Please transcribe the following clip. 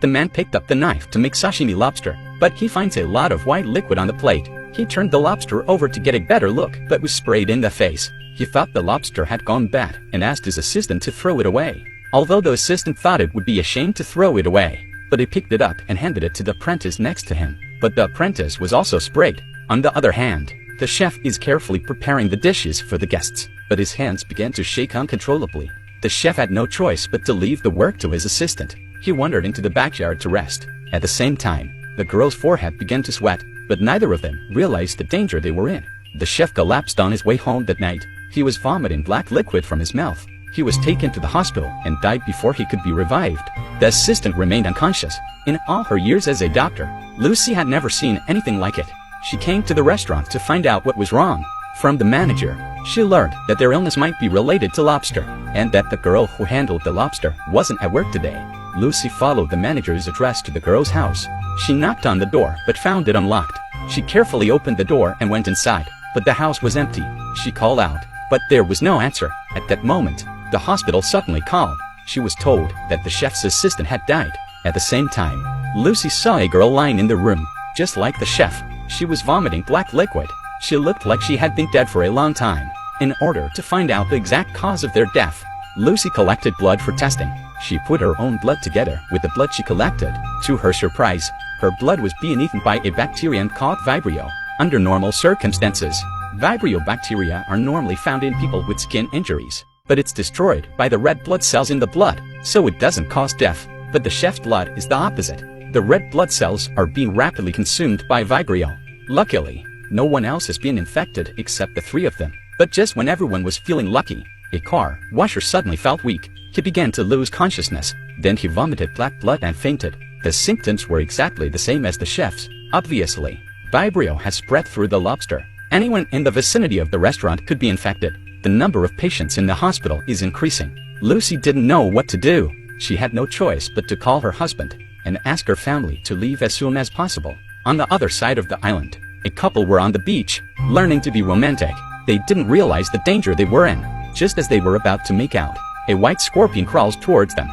The man picked up the knife to make sashimi lobster, but he finds a lot of white liquid on the plate. He turned the lobster over to get a better look, but was sprayed in the face. He thought the lobster had gone bad and asked his assistant to throw it away. Although the assistant thought it would be a shame to throw it away, but he picked it up and handed it to the apprentice next to him. But the apprentice was also sprayed. On the other hand, the chef is carefully preparing the dishes for the guests, but his hands began to shake uncontrollably. The chef had no choice but to leave the work to his assistant. He wandered into the backyard to rest. At the same time, the girl's forehead began to sweat, but neither of them realized the danger they were in. The chef collapsed on his way home that night. He was vomiting black liquid from his mouth. He was taken to the hospital and died before he could be revived. The assistant remained unconscious. In all her years as a doctor, Lucy had never seen anything like it. She came to the restaurant to find out what was wrong. From the manager, she learned that their illness might be related to lobster, and that the girl who handled the lobster wasn't at work today. Lucy followed the manager's address to the girl's house. She knocked on the door but found it unlocked. She carefully opened the door and went inside, but the house was empty. She called out, but there was no answer. At that moment, the hospital suddenly called. She was told that the chef's assistant had died. At the same time, Lucy saw a girl lying in the room, just like the chef. She was vomiting black liquid. She looked like she had been dead for a long time. In order to find out the exact cause of their death, Lucy collected blood for testing. She put her own blood together with the blood she collected. To her surprise, her blood was being eaten by a bacterium called Vibrio. Under normal circumstances, Vibrio bacteria are normally found in people with skin injuries, but it's destroyed by the red blood cells in the blood, so it doesn't cause death. But the chef's blood is the opposite. The red blood cells are being rapidly consumed by Vibrio. Luckily, no one else has been infected except the three of them. But just when everyone was feeling lucky, a car washer suddenly felt weak. He began to lose consciousness. Then he vomited black blood and fainted. The symptoms were exactly the same as the chef's. Obviously, Vibrio has spread through the lobster. Anyone in the vicinity of the restaurant could be infected. The number of patients in the hospital is increasing. Lucy didn't know what to do. She had no choice but to call her husband and ask her family to leave as soon as possible. On the other side of the island, a couple were on the beach, learning to be romantic. They didn't realize the danger they were in. Just as they were about to make out, a white scorpion crawls towards them.